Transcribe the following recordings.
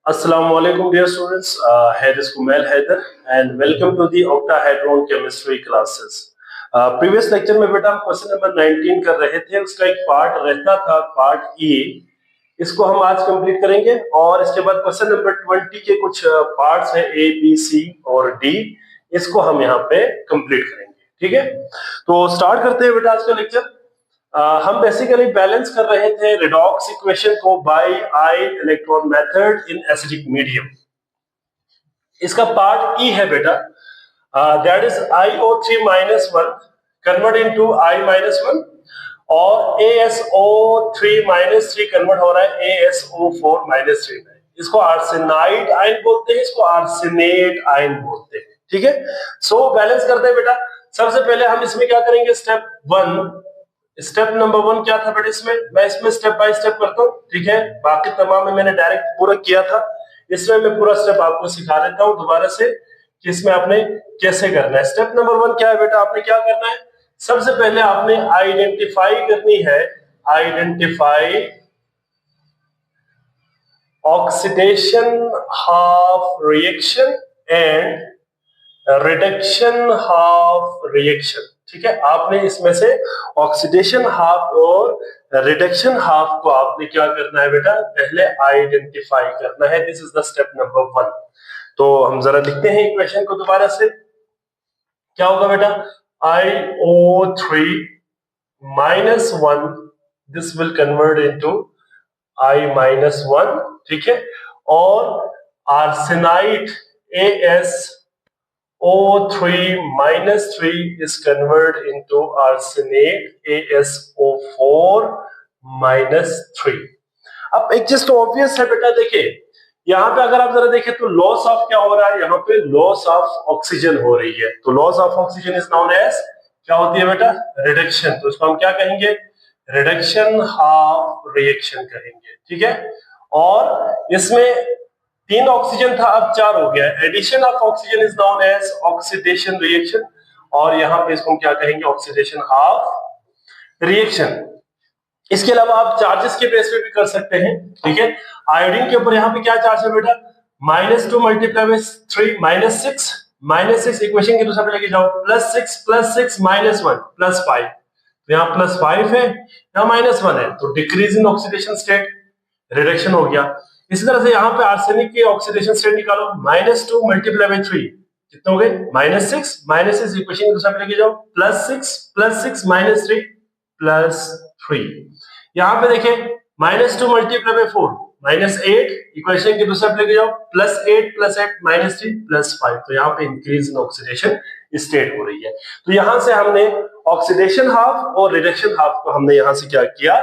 Assalamu alaikum dear students. Here is Kumail Haider and welcome to the octahedron chemistry classes. Previous lecture में बेटा हम question number 19 कर रहे थे, उसका एक पार्ट रहता था पार्ट ए, इसको हम आज कंप्लीट करेंगे और इसके बाद क्वेश्चन नंबर 20 के कुछ पार्ट्स हैं ए बी सी और डी, इसको हम यहाँ पे कंप्लीट करेंगे। ठीक है, तो स्टार्ट करते हैं बेटा आज का लेक्चर। हम बेसिकली बैलेंस कर रहे थे रेडॉक्स इक्वेशन को by ion electron method in acidic medium. इसका पार्ट ई है बेटा, that is IO3-1 convert into I-1 और ASO3-3 कन्वर्ट हो रहा है ASO4-3 में। इसको आर्सेनाइड आयन बोलते हैं, इसको आर्सेनेट आयन बोलते हैं। ठीक है, सो बैलेंस करते हैं बेटा। सबसे पहले हम इसमें क्या करेंगे, स्टेप नंबर 1 क्या था बेटा इसमें, मैं इसमें स्टेप बाय स्टेप करता हूँ। ठीक है, बाकी तमाम में मैंने डायरेक्ट पूरा किया था, इसमें मैं पूरा स्टेप आपको सिखा देता हूँ दोबारा से कि इसमें आपने कैसे करना है। स्टेप नंबर 1 क्या है बेटा, आपने क्या करना है, सबसे पहले आपने आइडेंटिफाई करनी है, identify oxidation half reaction and reduction half reaction. ठीक है, आपने इसमें से ऑक्सीडेशन हाफ और रिडक्शन हाफ को आपने क्या करना है बेटा, पहले आइडेंटिफाई करना है। This is the step number 1। तो हम जरा लिखते हैं इक्वेशन को दोबारा से। क्या होगा बेटा, IO3-1 this will convert into I-1। ठीक है, और arsenide ASO3-3 is converted into arsenate ASO4-3। अब एक चीज तो ऑब्वियस है बेटा, देखिए यहाँ पे अगर आप जरा देखें तो लॉस ऑफ क्या हो रहा है, यहाँ पे लॉस ऑफ ऑक्सीजन हो रही है। तो loss of oxygen is known as क्या होती है बेटा, रिडक्शन। तो इसको हम क्या कहेंगे, रिडक्शन हाफ रिएक्शन कहेंगे। ठीक है, और इसमें 3 ऑक्सीजन था, अब 4 हो गया। Addition of oxygen is known as oxidation reaction, और यहाँ पे इसको हम क्या कहेंगे, ऑक्सीडेशन हाफ रिएक्शन। इसके अलावा आप चार्जेस के बेस पे भी कर सकते हैं। ठीक है, आयोडीन के ऊपर यहाँ पे क्या चार्ज है बेटा, -2 मल्टीप्लाई बाय 3 -6, -6 इक्वेशन के दूसरे पे लेके जाओ, +6 +6 -1 +5। तो यहाँ +5 है, यहाँ -1 है, तो decrease in oxidation state, reduction हो गया। इसी तरह से यहाँ पे आर्सेनिक की ऑक्सीडेशन स्टेट निकालो, -2 मल्टीप्लाई बाय 3 कितने हो गए, -6 -6 इक्वेशन के दूसरे पे लेके जाओ, +6 +6 -3 +3। यहाँ पे देखिए -2 मल्टीप्लाई बाय 4 -8 इक्वेशन के दूसरे पे लेके जाओ, +8 +8 -3 +5। तो यहाँ पे इंक्रीज इन ऑक्सीडेशन स्टेट हो रही है। तो यहां से हमने ऑक्सीडेशन हाफ और रिडक्शन हाफ को हमने यहां से क्या किया,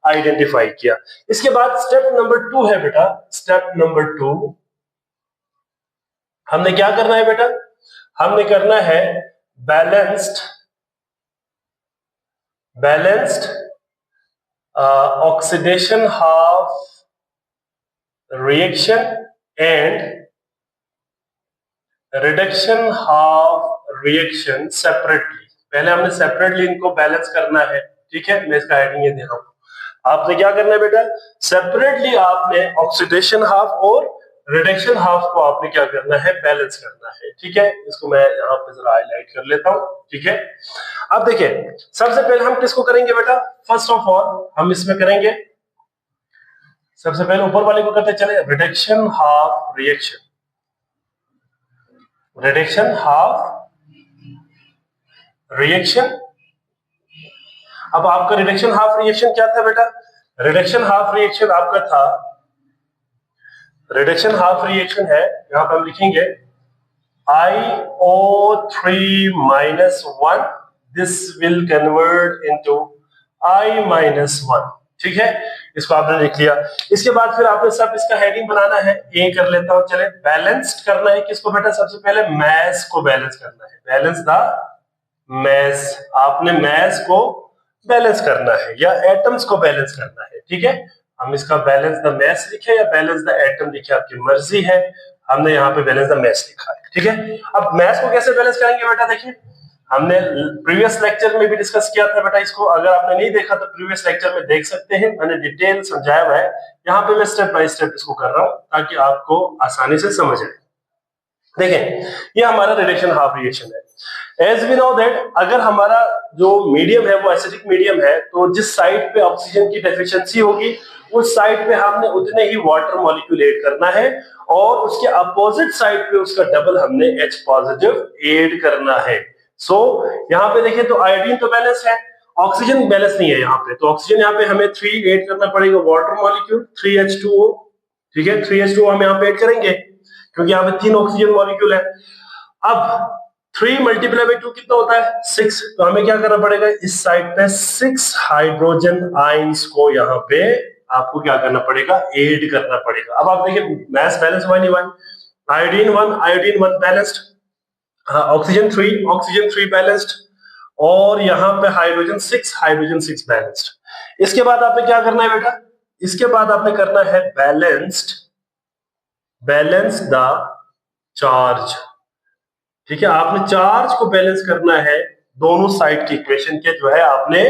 आइडेंटिफाई किया। इसके बाद स्टेप नंबर 2 है बेटा, स्टेप नंबर 2 हमने क्या करना है बेटा, हमने करना है balanced oxidation half reaction and reduction half reaction separately. पहले हमने सेपरेटली इनको बैलेंस करना है। ठीक है, मैं इसका हेडिंग ये दे रहा हूं, आपने क्या करना है बेटा, सेपरेटली आपने ऑक्सीडेशन हाफ और रिडक्शन हाफ को आपने क्या करना है, बैलेंस करना है। ठीक है, इसको मैं यहाँ पे जरा हाईलाइट कर लेता हूँ। ठीक है, अब देखिए सबसे पहले हम किसको करेंगे बेटा, फर्स्ट ऑफ ऑल हम इसमें करेंगे, सबसे पहले ऊपर वाले को करते चले, reduction half reaction, reduction half reaction. अब आपका रिडक्शन हाफ रिएक्शन क्या था बेटा, रिडक्शन हाफ रिएक्शन आपका था, रिडक्शन हाफ रिएक्शन है, यहां पर हम लिखेंगे IO3-1 this will convert into I-1। ठीक है, इसको आपने लिख लिया। इसके बाद फिर आपने सब इसका हेडिंग बनाना है, ये कर लेता हूं, चले बैलेंस्ड करना है किसको बेटा, सबसे पहले मैस को बैलेंस करना है, बैलेंस द मैस। आपने मैस को बैलेंस करना है या एटम्स को बैलेंस करना है। ठीक है, हम इसका बैलेंस द मैस लिखे या बैलेंस द एटम लिखे, आपकी मर्जी है, हमने यहाँ पे बैलेंस द मैस लिखा है। ठीक है, अब मैस को कैसे बैलेंस करेंगे बेटा, देखिए हमने प्रीवियस लेक्चर में भी डिस्कस किया था बेटा इसको, अगर आपने नहीं देखा तो प्रीवियस लेक्चर में देख सकते हैं, मैंने डिटेल समझाया हुआ है। यहाँ पे मैं स्टेप बाय स्टेप इसको कर रहा हूँ ताकि आपको आसानी से समझ आए। देखें, ये हमारा रिडक्शन हाफ रिएक्शन है। एज वी नो दैट अगर हमारा जो मीडियम है वो एसिडिक मीडियम है, तो जिस साइड पे ऑक्सीजन की डेफिशिएंसी होगी उस साइड पे हमने उतने ही वाटर मॉलिक्यूल ऐड करना है, और उसके अपोजिट साइड पे उसका डबल हमने H पॉजिटिव ऐड करना है। सो यहाँ पे देखिए तो आयोडीन तो बैलेंस है, ऑक्सीजन बैलेंस नहीं है यहाँ पे, तो ऑक्सीजन यहाँ पे हमें 3 ऐड करना पड़ेगा वाटर मॉलिक्यूल 3H2O, ठीक है 3H2O हम यहाँ पे ऐड करेंगे क्योंकि यहाँ पे 3 ऑक्सीजन मॉलिक्यूल है। अब 3 मल्टीप्लाई बाई 2 कितना होता है 6, तो हमें क्या करना पड़ेगा इस साइड पे 6 हाइड्रोजन आयंस को यहाँ पे आपको क्या करना पड़ेगा ऐड करना पड़ेगा। अब आप देखिए मास बैलेंस 1 ही 1, आयोडीन 1 बैलेंस्ड, ऑक्सीजन 3 बैलेंस्ड, और यहाँ पे हाइड्रोजन 6 बैलेंस्ड। इसके बाद आपने क्या करना है बेटा, इसके बाद आपने करना है बैलेंस द चार्ज, ठीक है आपने चार्ज को बैलेंस करना है, दोनों साइड की इक्वेशन के जो है आपने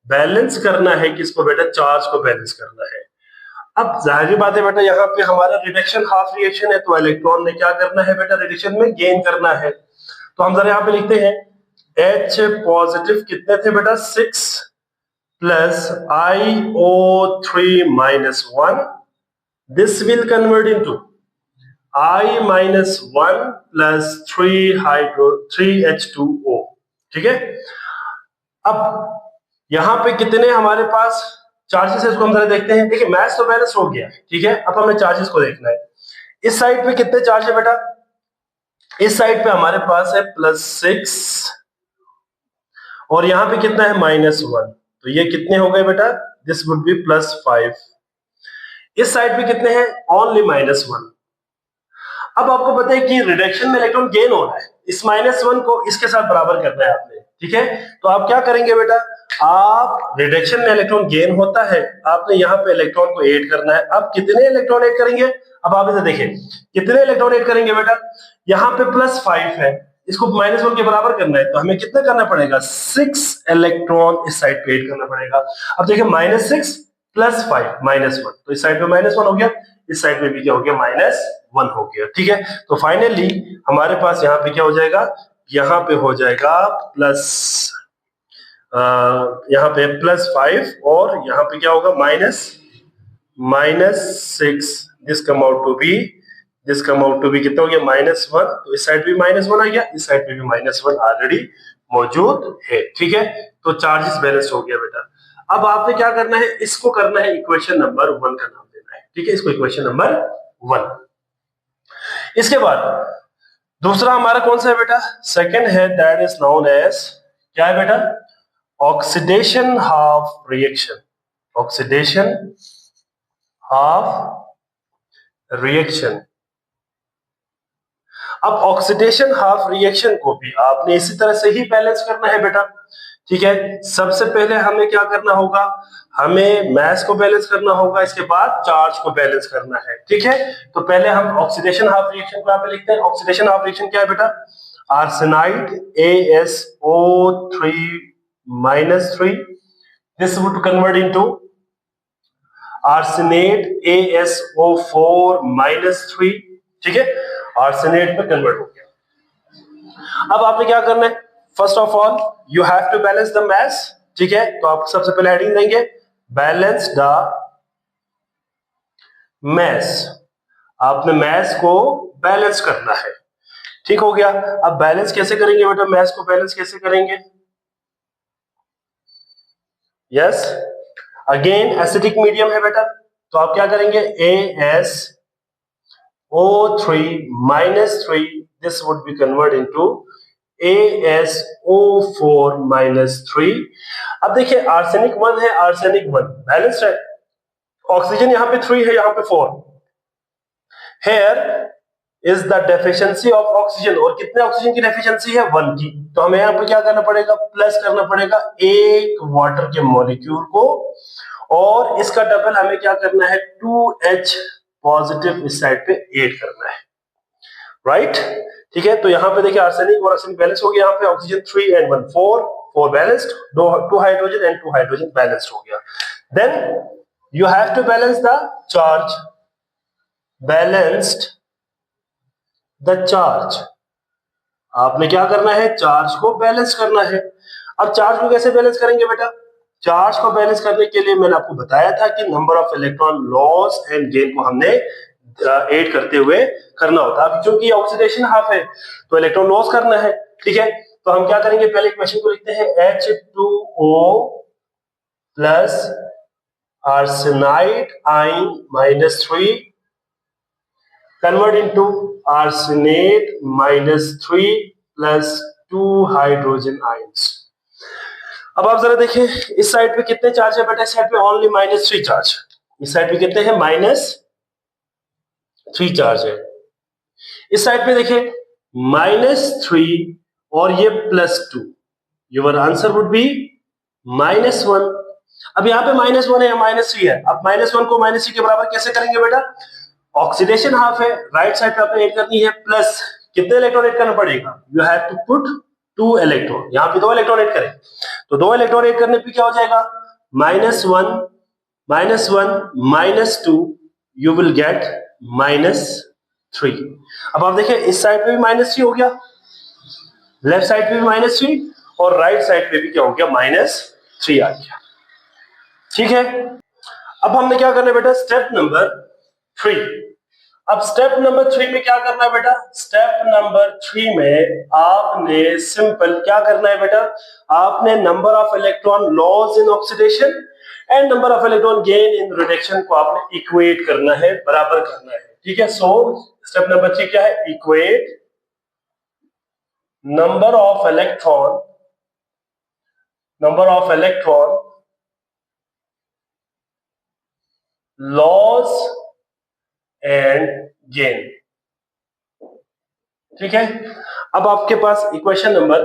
बैलेंस करना है, किसको बेटा चार्ज को बैलेंस करना है। अब जाहिर बात है बेटा यहाँ पे हमारा रिडक्शन हाफ रिएक्शन है, तो इलेक्ट्रॉन ने क्या करना है बेटा रिडक्शन में गेन करना है, तो हम जरा यहाँ पे लिखते हैं H पॉजिटिव कितने थे बेटा 6 plus IO3 minus 1, this will convert into I minus 1 plus 3H2O, ठीक है। अब यहाँ पे कितने हमारे पास चार्जेस है इसको हम जरा देखते हैं। देखिए मैच तो बैलेंस हो गया, ठीक है, अब हमें चार्जेस को देखना है। इस साइड पे कितने चार्ज है बेटा, इस साइड पे हमारे पास है +6 और यहाँ पे कितना है -1, तो ये कितने हो गए बेटा, दिस वुड बी +5। इस साइड पे कितने हैं, ओनली -1। अब आपको पता है कि रिडक्शन में इलेक्ट्रॉन गेन हो रहा है, इस -1 को इसके साथ बराबर करना है आपने, ठीक है। तो आप क्या करेंगे बेटा, आप रिडक्शन में इलेक्ट्रॉन गेन होता है, आपने यहाँ पे इलेक्ट्रॉन को ऐड करना है। अब कितने इलेक्ट्रॉन ऐड करेंगे, अब आप इसे देखें कितने इलेक्ट्रॉन ऐड करेंगे बेटा, यहाँ पे +5 है, इसको -1 के बराबर करना है, तो हमें कितना करना पड़ेगा 6 इलेक्ट्रॉन इस साइड पे ऐड करना पड़ेगा। अब देखिए -6 + 5 -1, तो इस साइड पे -1 हो गया, इस साइड में भी क्या हो गया -1 हो गया, ठीक है। तो फाइनली हमारे पास यहाँ पे क्या हो जाएगा, यहाँ पे हो जाएगा यहाँ पे +5 और यहाँ पे क्या होगा -6, this come out to be कितना हो गया -1, तो इस साइड भी -1 आ गया, इस साइड पे भी -1 ऑलरेडी मौजूद है, ठीक है। तो चार्जेस बैलेंस हो गया बेटा। अब आपने क्या करना है, इसको करना है इक्वेशन नंबर 1 का नाम देना है, ठीक है, इसको इक्वेशन नंबर 1। इसके बाद दूसरा हमारा कौन सा है बेटा, सेकंड है, दैट इज नोन एज क्या है बेटा, oxidation half reaction, oxidation half reaction. अब ऑक्सीडेशन हाफ रिएक्शन को भी आपने इसी तरह से ही बैलेंस करना है बेटा, ठीक है। सबसे पहले हमें क्या करना होगा, हमें मास को बैलेंस करना होगा, इसके बाद चार्ज को बैलेंस करना है, ठीक है। तो पहले हम ऑक्सीडेशन हाफ रिएक्शन को यहाँ पे लिखते हैं। ऑक्सीडेशन हाफ रिएक्शन क्या है बेटा, arsenide ASO3 -3, this would convert into arsenate ASO4 -3, ठीक है, आर्सेनेट में कन्वर्ट हो गया। अब आपने क्या करना है, first of all you have to balance the mass, ठीक है। तो आप सबसे पहले हेडिंग देंगे बैलेंस द मास, आपने मास को बैलेंस करना है, ठीक हो गया। अब बैलेंस कैसे करेंगे बेटा, मास को बैलेंस कैसे करेंगे, यस अगेन एसिडिक मीडियम है बेटा, तो आप क्या करेंगे ASO3 -3, this would be converted into ASO4 -3। अब देखिए आर्सेनिक 1 है, आर्सेनिक 1 बैलेंस्ड है, ऑक्सीजन यहाँ पे 3 है, यहाँ पे 4, here is the deficiency of oxygen, और कितने ऑक्सीजन की डेफिशिएंसी है 1 की, तो हमें यहाँ पे क्या करना पड़ेगा, प्लस करना पड़ेगा एक वाटर के मॉलिक्यूल को, और इसका डबल हमें क्या करना है 2H पॉजिटिव इस साइड पे ऐड करना है, राइट। ठीक है, तो यहाँ पे देखिए आर्सेनिक और आर्सेनिक बैलेंस हो गया, यहाँ पे oxygen 3 and 1 4 balanced, 2 hydrogen and 2 hydrogen balanced हो गया। Then you have to balance the charge, balanced the charge, आपने क्या करना है, चार्ज को बैलेंस करना है। अब चार्ज को कैसे बैलेंस करेंगे बेटा, चार्ज को बैलेंस करने के लिए मैंने आपको बताया था कि number of electron loss and gain को हमने ऐड करते हुए करना होता है। अब क्योंकि ऑक्सीडेशन हाफ है तो इलेक्ट्रॉन लॉस करना है, ठीक है, तो हम क्या करेंगे, पहले इक्वेशन को लिखते हैं H2O plus arsenide ion -3 convert into arsenate -3 plus 2 hydrogen ions. अब आप जरा देखिए इस साइड पे कितने चार्ज है बेटा, इस साइड पे ओनली -3 चार्ज, इस साइड पे कितने हैं, -3 चार्ज है। इस साइड पे देखिए -3 और ये +2, योर आंसर वुड बी -1। अब यहाँ पे -1 है या -3 है, अब -1 को -3 के बराबर कैसे करेंगे बेटा, ऑक्सीडेशन हाफ है, राइट साइड पे आपने ऐड करनी है, प्लस कितने इलेक्ट्रॉन ऐड करना पड़ेगा, you have to put 2 electron, यहाँ पे 2 इलेक्ट्रॉन ऐड करें, तो 2 इलेक्ट्रॉन ऐड करने पे क्या हो जाएगा, -1 -2 यू विल गेट -3। अब आप देखिए इस साइड पे भी -3 हो गया, लेफ्ट साइड पे भी -3 और राइट साइड पे भी क्या हो गया, -3 आ गया, ठीक है। अब हमने क्या करना है बेटा, स्टेप नंबर 3। अब स्टेप नंबर 3 में क्या करना है बेटा, स्टेप नंबर 3 में आपने सिंपल क्या करना है बेटा, आपने number of electron loss in oxidation and number of electron gain in reduction को आपने इक्वेट करना है, बराबर करना है, ठीक है। सो स्टेप नंबर 3 क्या है, equate number of electron loss and gain, ठीक है। अब आपके पास इक्वेशन नंबर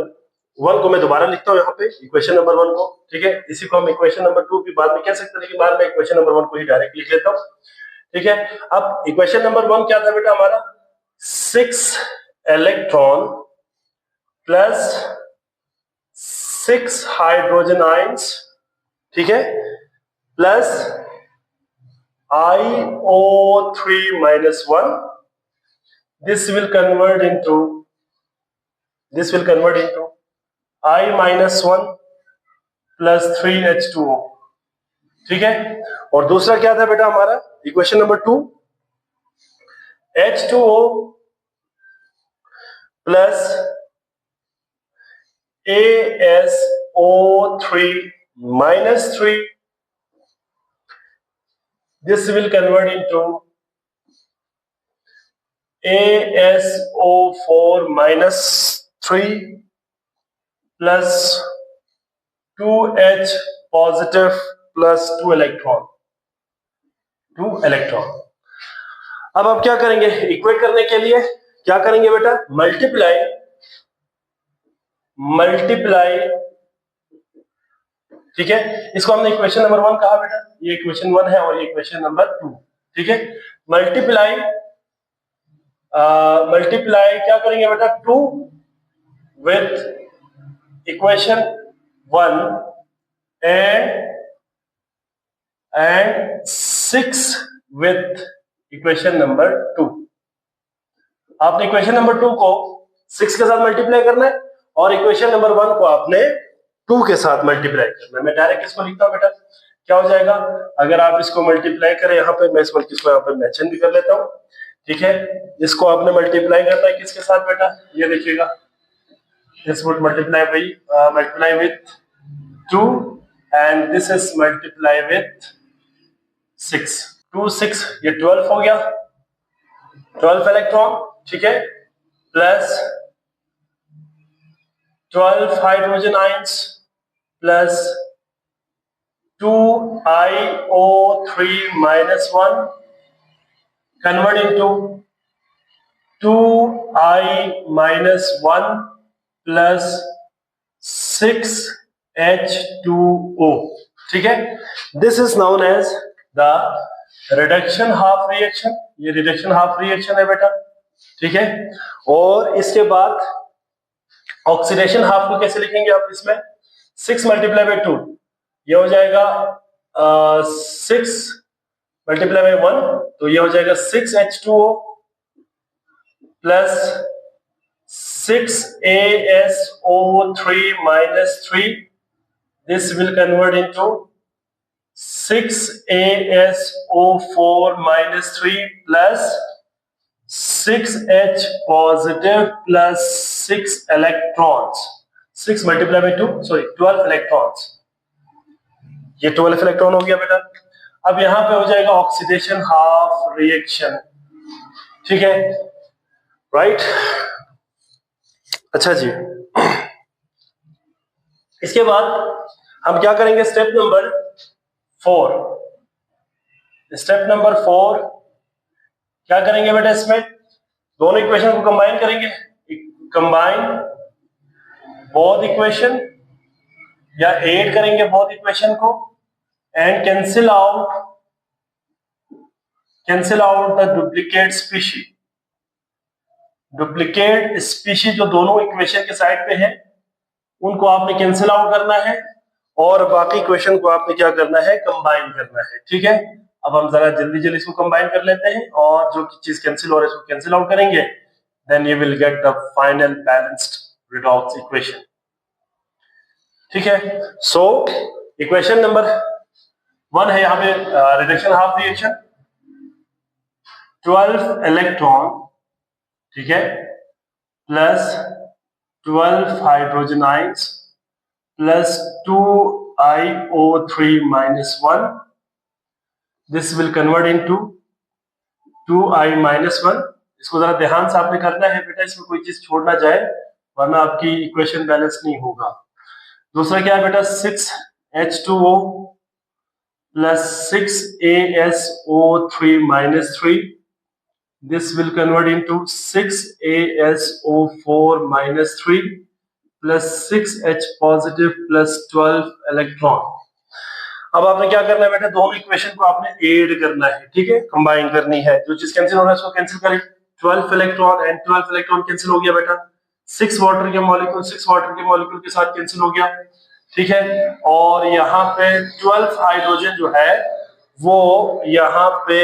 1 को मैं दोबारा लिखता हूं यहाँ पे, इक्वेशन नंबर 1 को, ठीक है, इसी को हम इक्वेशन नंबर 2 भी बाद में कह सकते हैं, लेकिन बाद में इक्वेशन नंबर 1 को ही डायरेक्ट लिख लेता हूं, ठीक है। अब इक्वेशन नंबर 1 क्या था बेटा हमारा, 6 इलेक्ट्रॉन प्लस 6 हाइड्रोजन आयंस, ठीक है, plus IO3 -1, this will convert into I -1 plus 3H2O, ठीक है। और दूसरा क्या था बेटा हमारा, equation number 2, H2O plus ASO3 -3, this will convert into ASO4 -3 plus 2H positive plus 2 electron. अब आप क्या करेंगे, इक्वेट करने के लिए क्या करेंगे बेटा, मल्टीप्लाई, ठीक है। इसको हमने इक्वेशन नंबर 1 कहा बेटा, ये इक्वेशन 1 है और ये इक्वेशन नंबर 2, ठीक है। मल्टीप्लाई क्या करेंगे बेटा, 2 with equation 1 and 6 with equation number 2। आपने इक्वेशन नंबर 2 को 6 के साथ मल्टीप्लाई करना है और इक्वेशन नंबर 1 को आपने 2 के साथ मल्टीप्लाई करना है। मैं डायरेक्ट इसको लिखता हूं बेटा, क्या हो जाएगा, अगर आप इसको मल्टीप्लाई करें यहाँ पे, मैं इस बल्कि इसको यहाँ पे मेंशन भी कर लेता हूँ, ठीक है। इसको आपने मल्टीप्लाई करना है किसके साथ बेटा, ये देखिएगा, this would multiply with 2 and this is multiply with 6, 2 6 ये 12 हो गया, 12 इलेक्ट्रॉन, ठीक है, plus 12 hydrogen ions plus 2IO3 -1 convert into 2I-1 plus 6H2O, ठीक है। This is known as the reduction half reaction, ये रिडक्शन हाफ रिएक्शन है बेटा, ठीक है। और इसके बाद ऑक्सीडेशन हाफ को कैसे लिखेंगे आप इसमें, 6 मल्टीप्लाई बाई 2, ये हो जाएगा 6 मल्टीप्लाई बाई 1, तो ये हो जाएगा 6H2O plus 6ASO3 minus 3. This will convert into 6ASO4 minus 3 plus 6H positive plus 6 electrons. 6 multiplied by 2, sorry 12 electrons. ये 12 इलेक्ट्रॉन हो गया बेटा। अब यहां पे हो जाएगा ऑक्सीडेशन हाफ रिएक्शन, ठीक है, राइट। अच्छा जी, इसके बाद हम क्या करेंगे, स्टेप नंबर 4। स्टेप नंबर 4 क्या करेंगे बेटा, इसमें दोनों इक्वेशन को कंबाइन करेंगे, कंबाइन बोथ इक्वेशन या ऐड करेंगे बोथ इक्वेशन को and cancel out the duplicate species. Duplicate species जो दोनों इक्वेशन के साइड पे है उनको आपने कैंसिल आउट करना है और बाकी इक्वेशन को आपने क्या करना है, कंबाइन करना है, ठीक है। अब हम जरा जल्दी जल्दी इसको कंबाइन कर लेते हैं और जो चीज कैंसिल हो रहा है इसको कैंसिल आउट करेंगे, then you will get the final balanced redox equation, ठीक है। सो इक्वेशन नंबर 1 है यहाँ पे रिडक्शन हाफ रिएक्शन, 12 इलेक्ट्रॉन, ठीक है, plus 12 hydrogen ions plus 2IO3 minus 1. This will convert into 2I minus 1. इसको जरा ध्यान से आपने करना है बेटा, इसमें कोई चीज छोड़ ना जाए वरना आपकी इक्वेशन बैलेंस नहीं होगा। दूसरा क्या है बेटा, 6H2O plus 6ASO3 minus 3. This will convert into 6ASO4 minus 3 plus 6H positive plus 12 electron. अब आपने क्या करना है बेटा, दोनों इक्वेशन को आपने ऐड करना है, ठीक है, कंबाइन करनी है। जो चीज कैंसिल हो रहा है उसको कैंसिल करें, 12 इलेक्ट्रॉन एंड 12 इलेक्ट्रॉन कैंसिल हो गया बेटा, 6 वाटर के मॉलिक्यूल के साथ कैंसिल हो गया, ठीक है। और यहाँ पे 12 हाइड्रोजन जो है वो यहाँ पे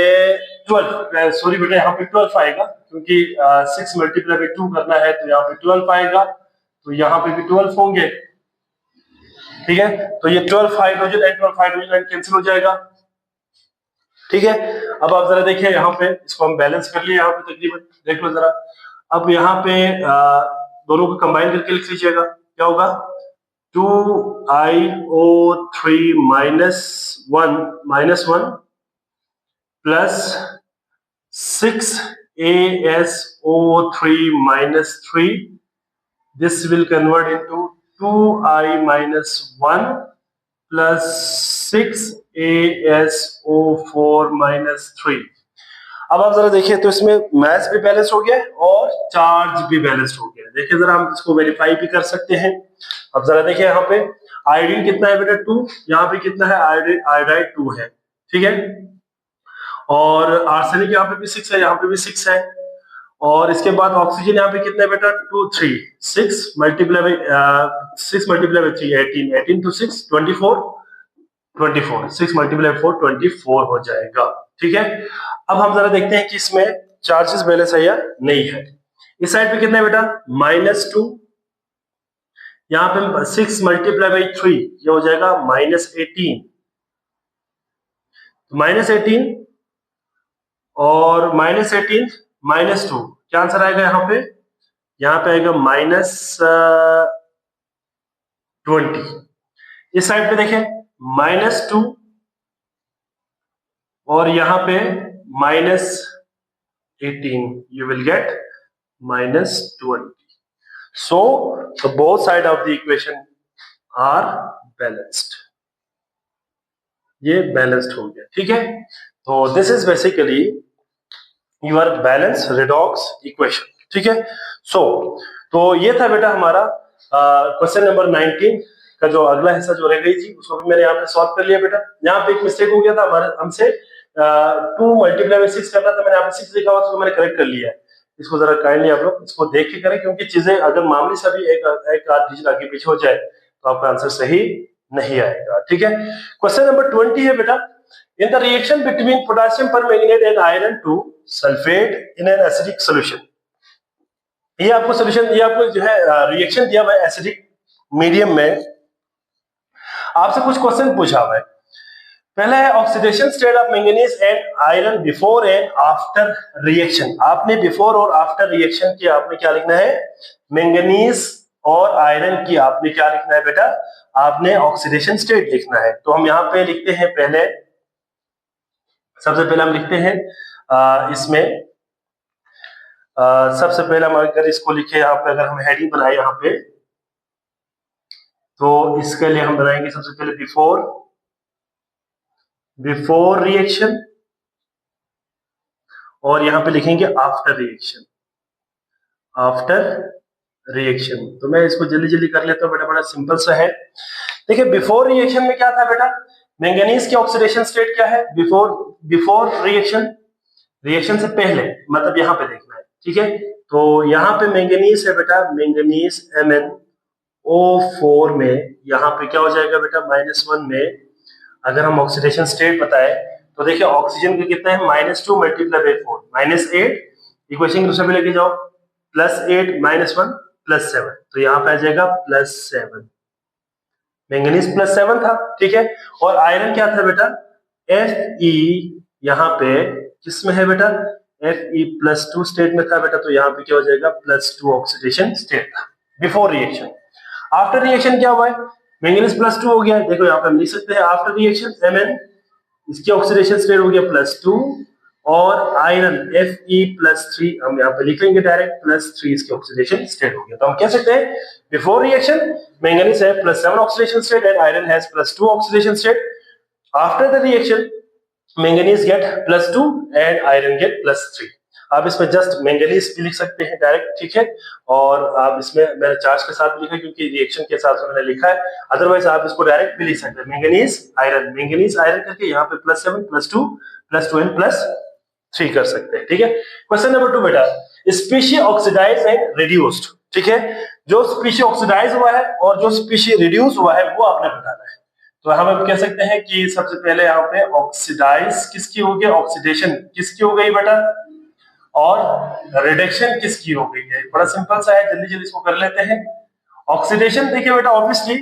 12, सॉरी बेटा यहाँ पे 12 आएगा क्योंकि 6 मल्टीप्लाई बाई 2 करना है तो यहाँ पे 12 आएगा, तो यहाँ पे भी 12 होंगे, ठीक है। तो ये 12 हाइड्रोजन एंड कैंसिल हो जाएगा, ठीक है। अब आप जरा देखिए यहाँ पे, इसको हम बैलेंस कर लिए यहाँ पे तकरीबन, देख लो जरा। अब यहाँ पे दोनों को कंबाइन करके लिख लीजिएगा, क्या होगा, 2IO3 minus 1 plus 6ASO3 minus 3. This will convert into 2I minus 1 plus 6ASO4 minus 3. अब आप जरा देखिए तो इसमें मैथ भी बैलेंस हो गया और चार्ज भी बैलेंस हो गया। देखिए जरा हम इसको वेरीफाई भी कर सकते हैं। अब जरा देखिए यहाँ पे आयोडीन कितना है बेटा, 2, यहाँ पे कितना है, आयोडाइड 2 है, ठीक है। और आर्सेनिक यहाँ पे भी 6 है, यहाँ पे भी 6 है। और इसके बाद ऑक्सीजन यहाँ पे कितना है बेटा, 2 3 6 मल्टीप्लाई बाई 3 18 to 6 24 6 मल्टीप्लाई 4 24 हो जाएगा, ठीक है। अब हम जरा देखते हैं कि इसमें चार्जेस बैलेंस है या नहीं है। इस साइड पे कितना है बेटा, -2, यहाँ पे 6 मल्टीप्लाई बाई 3 ये हो जाएगा -18, -18 और -18 -2, क्या आंसर आएगा यहाँ पे, आएगा -20। इस साइड पे देखें -2 और यहाँ पे -18, you will get -20. So both side of the equation are balanced. ये बैलेंस्ड हो गया, ठीक है। तो this is basically your balance redox equation, ठीक है। सो तो ये था बेटा हमारा क्वेश्चन नंबर 19 का जो अगला हिस्सा जो रह गई थी उसको भी मैंने यहाँ पे सॉल्व कर लिया बेटा। यहाँ पे एक मिस्टेक हो गया था हमारे हमसे, 2 मल्टीप्लाई बाई 6 करना था, मैंने यहाँ पे 6 लिखा हुआ तो मैंने करेक्ट कर लिया है। इसको जरा काइंडली आप लोग इसको देख के करें, क्योंकि चीजें अगर मामूली सा भी एक आध डिजिट आगे पीछे हो जाए तो आपका आंसर सही नहीं आएगा। ठीक है, क्वेश्चन नंबर 20 है बेटा, in the reaction between potassium permanganate and iron to sulphate in an acidic solution. ये आपको सोल्यूशन, ये आपको जो है रिएक्शन दिया हुआ है एसिडिक मीडियम में, आपसे कुछ क्वेश्चन पूछा हुआ है। पहला है oxidation state of manganese and iron before and after reaction. आपने बिफोर और आफ्टर रिएक्शन की आपने क्या लिखना है, मैंगनीज और आयरन की आपने क्या लिखना है बेटा, आपने ऑक्सीडेशन स्टेट लिखना है। तो हम यहाँ पे लिखते हैं, पहले सबसे पहले हम लिखते हैं इसमें सबसे पहले हम अगर इसको लिखे यहाँ पे, अगर हम हेडिंग बनाए यहाँ पे, तो इसके लिए हम बनाएंगे सबसे पहले बिफोर रिएक्शन, और यहां पे लिखेंगे आफ्टर रिएक्शन। तो मैं इसको जल्दी जल्दी कर लेता हूं बेटा, बड़ा सिंपल सा है। देखिए बिफोर रिएक्शन में क्या था बेटा, मैंगनीज की ऑक्सीडेशन स्टेट क्या है, बिफोर रिएक्शन से पहले, मतलब यहां पे देखना है। ठीक है, तो यहां पे मैंगनीज है बेटा, मैंगनीज MnO4 में यहां पे क्या हो जाएगा बेटा, -1 में अगर हम ऑक्सीडेशन स्टेट बताए तो देखिए ऑक्सीजन का कितना है, -2 मल्टीप्लाई बाय 4 -8, इक्वेशन दूसरे पे लेके जाओ, +8 -1 +7, तो यहाँ पे आ जाएगा +7, मैंगनीज +7 था। ठीक है, और आयरन क्या था बेटा, Fe, यहाँ पे किसमें है बेटा, Fe+2 स्टेट में था बेटा, तो यहाँ पे क्या हो जाएगा, +2 ऑक्सीडेशन स्टेट था बिफोर रिएक्शन। आफ्टर रिएक्शन क्या हुआ है, मैंगनीज +2 हो गया, देखो यहाँ पे हम लिख सकते हैं आफ्टर रिएक्शन Mn, इसकी ऑक्सीडेशन स्टेट हो गया +2, और आयरन Fe+3 हम यहाँ पे लिख लेंगे डायरेक्ट, +3 इसकी ऑक्सीडेशन स्टेट हो गया। तो हम कह सकते हैं बिफोर रिएक्शन मैंगनीज है +7 oxidation state and iron has +2 oxidation state. After the reaction manganese get +2 and iron get +3। आप इसमें जस्ट मैंगनीज भी लिख सकते हैं डायरेक्ट। ठीक है, और आप इसमें मैंने चार्ज के साथ लिखा क्योंकि रिएक्शन के हिसाब से मैंने लिखा है, अदरवाइज आप इसको डायरेक्ट भी लिख सकते हैं, मैंगनीज आयरन करके यहाँ पे +7 +2 +2 एंड +3 कर सकते हैं। ठीक है, क्वेश्चन नंबर 2 बेटा, स्पीशी ऑक्सीडाइज एंड रिड्यूस्ड। ठीक है, जो स्पीशी ऑक्सीडाइज हुआ है और जो स्पीशी रिड्यूस हुआ है वो आपने बताना है। तो हम अब कह सकते हैं कि सबसे पहले यहाँ पे ऑक्सीडाइज किसकी हो गई, ऑक्सीडेशन किसकी हो गई बेटा, और रिडक्शन किसकी हो गई है। बड़ा सिंपल सा है, जल्दी जल्दी इसको कर लेते हैं। ऑक्सीडेशन देखिए बेटा, ऑब्वियसली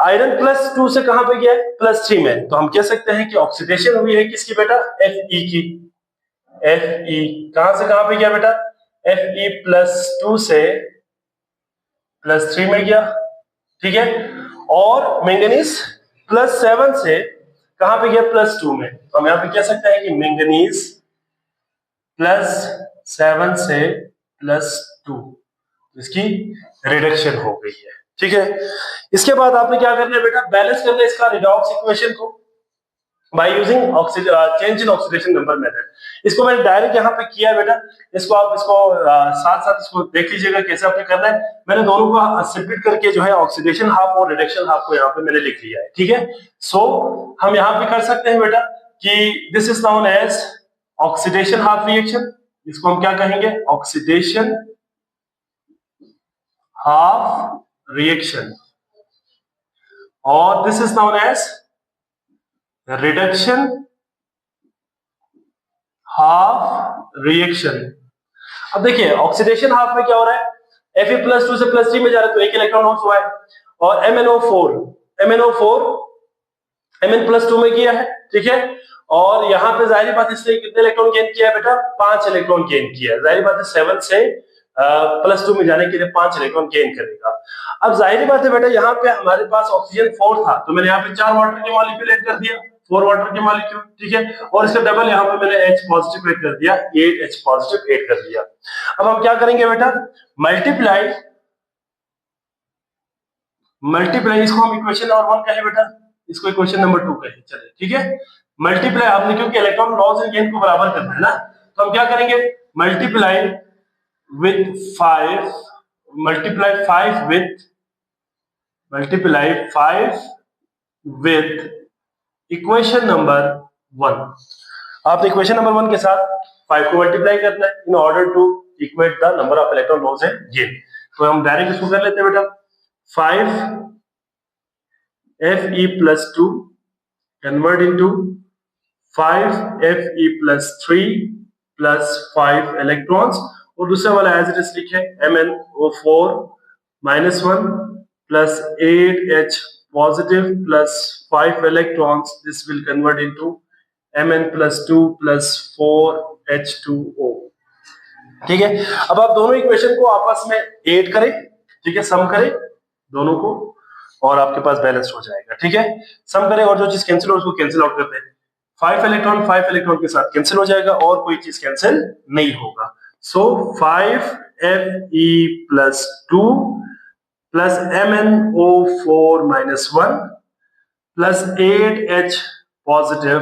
आयरन +2 से कहां पे गया है, +3 में, तो हम कह सकते हैं कि ऑक्सीडेशन हुई है किसकी बेटा, Fe की। Fe कहां से कहां पे गया बेटा, Fe+2 से +3 में गया। ठीक है, और मैंगनीज +7 से कहां पे गया, +2 में, तो हम यहां पे कह सकते हैं कि मैंगनीज +7 से +2, इसकी रिडक्शन हो गई है। ठीक है, इसके बाद आपने क्या करना है बेटा, बैलेंस करना है इसका रिडॉक्स इक्वेशन को by using change in oxidation number method. इसको मैंने डायरेक्ट यहाँ पे किया है बेटा, इसको आप इसको साथ साथ इसको देख लीजिएगा कैसे आपने करना है। मैंने दोनों को सेपरेट करके जो है ऑक्सीडेशन हाफ और रिडक्शन हाफ को यहाँ पे मैंने लिख लिया है। ठीक है, सो हम यहाँ पे कर सकते हैं बेटा कि this is known as oxidation half reaction, इसको हम क्या कहेंगे, ऑक्सीडेशन हाफ रिएक्शन, और this is known as reduction half reaction. अब देखिए ऑक्सीडेशन हाफ में क्या हो रहा है, Fe+2 से +3 में जा रहा है तो एक इलेक्ट्रॉन लॉस हुआ है, और MnO4 Mn+2 में किया है। ठीक है, और यहां पे जाहिर बात इसने कितने इलेक्ट्रॉन गेन किया है बेटा, 5 इलेक्ट्रॉन गेन किया है। जाहिर बात है 7 से +2 में जाने के लिए 5 इलेक्ट्रॉन गेन करेगा। अब जाहिर बात है बेटा यहाँ पे हमारे पास ऑक्सीजन 4 था, तो मैंने यहाँ पे 4 वाटर के मॉलिक्यूल ऐड कर दिया, 4 वाटर के मॉलिक्यूल। ठीक है, और इसका डबल यहाँ पे मैंने H पॉजिटिव ऐड कर दिया, 8 H पॉजिटिव ऐड कर दिया। अब हम क्या करेंगे बेटा, मल्टीप्लाई, इसको हम इक्वेशन नंबर 1 कहें बेटा, इसको इक्वेशन नंबर 2 कहें। चलिए ठीक है, मल्टीप्लाई आपने क्योंकि इलेक्ट्रॉन लॉस एंड गेन को बराबर करना है ना, तो हम क्या करेंगे, मल्टीप्लाई 5 with इक्वेशन नंबर 1। आपने इक्वेशन नंबर 1 के साथ 5 को मल्टीप्लाई करना है in order to equate the number of electron loss and gain. तो हम डायरेक्ट इसको कर लेते हैं बेटा, 5Fe+2 convert into 5Fe+3 plus 5 electrons, और दूसरा वाला एज इट इज लिखे MnO4-1 plus 8H positive plus 5 electrons, this will convert into Mn+2 plus 4H2O। ठीक है, अब आप दोनों इक्वेशन को आपस में ऐड करें, ठीक है, सम करें दोनों को और आपके पास बैलेंस हो जाएगा। ठीक है, सम करें और जो चीज कैंसिल हो उसको कैंसिल आउट करते हैं। 5 इलेक्ट्रॉन के साथ कैंसिल हो जाएगा और कोई चीज कैंसिल नहीं होगा। सो 5Fe+2 plus MnO4-1 plus 8H positive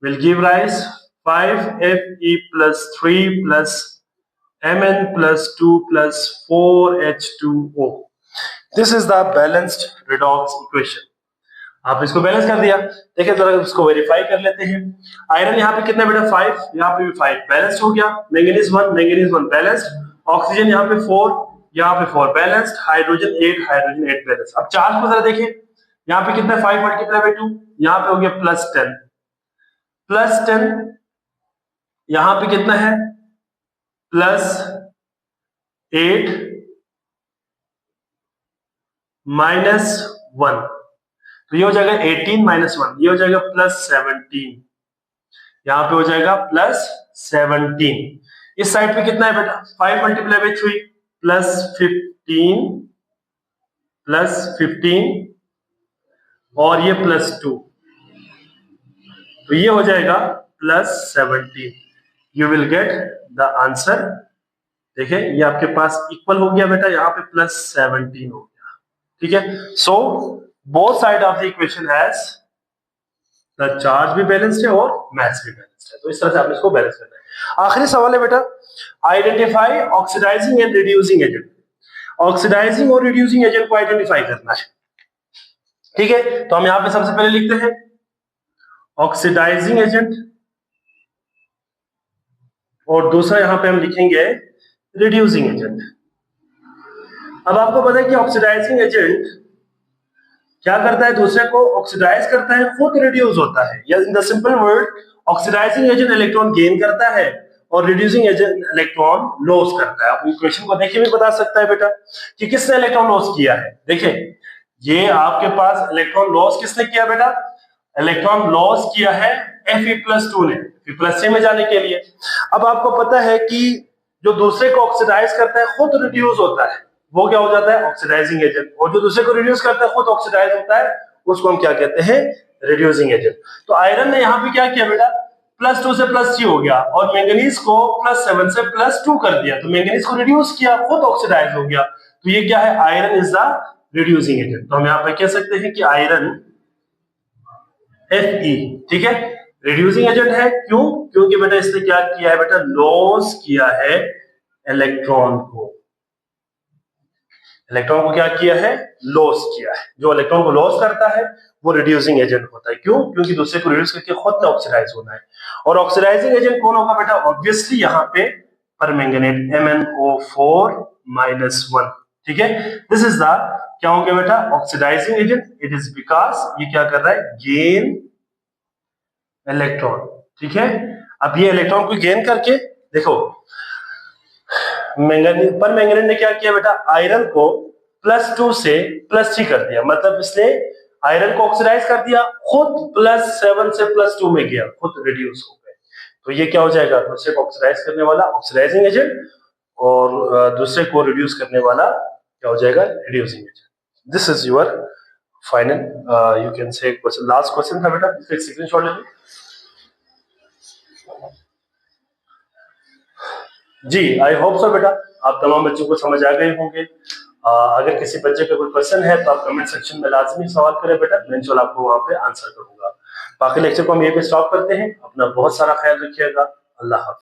will give rise 5Fe+3 plus Mn+2 plus 4H2O. This is the balanced redox equation. आप इसको बैलेंस कर दिया। देखिए जरा इसको वेरीफाई कर लेते हैं। आयरन यहाँ पे कितना बेटा 5, यहाँ पे भी 5 बैलेंस्ड हो गया। मैंगनीज 1 बैलेंस्ड, ऑक्सीजन यहाँ पे 4, यहाँ पे 4 बैलेंस्ड, हाइड्रोजन 8 बैलेंस्ड। अब चार्ज को जरा देखिए, यहाँ पे कितना 5 मल्टीप्लाई बाय 2, यहाँ पे हो गया +10, यहां पे कितना है +8 -1, तो ये हो जाएगा 18 -1, ये हो जाएगा +17, यहां पे हो जाएगा +17। इस साइड पे कितना है बेटा 5 मल्टीप्लाई बाय 3 +15 और ये +2, तो ये हो जाएगा +17। You will get the answer. देखिए ये आपके पास इक्वल हो गया बेटा, यहाँ पे +17 हो गया। ठीक है, so both side of the equation has the charge भी बैलेंस्ड है और मास भी बैलेंस्ड है। तो इस तरह से आपने इसको बैलेंस करना है। आखिरी सवाल है बेटा, identify oxidising and reducing agent. Oxidising और रिड्यूसिंग एजेंट को आइडेंटिफाई करना है। ठीक है, तो हम यहाँ पे सबसे पहले लिखते हैं ऑक्सीडाइजिंग एजेंट और दूसरा यहां पे हम लिखेंगे रिड्यूसिंग एजेंट। अब आपको पता है कि ऑक्सीडाइजिंग एजेंट क्या करता है, दूसरे को ऑक्सीडाइज करता है, खुद रिड्यूस होता है। या in the simple word, oxidising agent electron gain करता है और रिड्यूसिंग एजेंट इलेक्ट्रॉन लॉस करता है। आप इक्वेशन को देखिए भी बता सकता है बेटा कि किसने इलेक्ट्रॉन लॉस किया है। देखिए ये आपके पास इलेक्ट्रॉन लॉस किसने किया बेटा, इलेक्ट्रॉन लॉस किया है Fe+2 ने Fe+3 में जाने के लिए। अब आपको पता है कि जो दूसरे को ऑक्सीडाइज करता है खुद रिड्यूस होता है, वो क्या हो जाता है ऑक्सीडाइजिंग एजेंट, और जो दूसरे को रिड्यूस करता है खुद ऑक्सीडाइज होता है, उसको हम क्या कहते हैं रिड्यूसिंग एजेंट। तो आयरन ने यहाँ पे क्या किया बेटा, +2 से +3 हो गया और मैंगनीज को +7 से +2 कर दिया, तो मैंगनीज को रिड्यूस किया, खुद ऑक्सीडाइज हो गया। तो ये क्या है, iron is the reducing agent. तो हम यहाँ पे कह सकते हैं कि आयरन Fe, ठीक है, रिड्यूसिंग एजेंट है। क्यों, क्योंकि बेटा इसने क्या किया है बेटा, लॉस किया है इलेक्ट्रॉन को। इलेक्ट्रॉन को क्या किया है, लॉस किया है। जो इलेक्ट्रॉन को लॉस करता है वो रिड्यूसिंग एजेंट होता है। क्यों, क्योंकि दूसरे को रिड्यूस करके खुद ने ऑक्सीडाइज होना है। और ऑक्सीडाइजिंग एजेंट कौन होगा बेटा, ऑब्वियसली यहाँ पे परमैंगनेट MnO4-1। ठीक है, दिस इज द क्या होंगे बेटा oxidising agent. It is because ये क्या कर रहा है, गेन इलेक्ट्रॉन। ठीक है, अब ये इलेक्ट्रॉन को गेन करके देखो परमैंगनेट ने क्या किया बेटा, आयरन को +2 से +3 कर दिया, मतलब इसने आयरन को ऑक्सीडाइज कर दिया, खुद +7 से +2 में गया, खुद रिड्यूस हो गए। तो ये क्या हो जाएगा, दूसरे को ऑक्सीडाइज करने वाला ऑक्सीडाइजिंग एजेंट और दूसरे को रिड्यूस करने वाला क्या हो जाएगा, reducing agent. This is your final you can say question. Last question था बेटा, इसका स्क्रीनशॉट ले लो जी। आई होप सो बेटा आप तमाम बच्चों को समझ आ गए होंगे। अगर किसी बच्चे का कोई क्वेश्चन है तो आप कमेंट सेक्शन में लाजमी सवाल करें बेटा, मैं इंशाल्लाह आपको वहां पे आंसर करूंगा। बाकी लेक्चर को हम यहीं पे स्टॉप करते हैं। अपना बहुत सारा ख्याल रखिएगा। अल्लाह हाफ़िज़।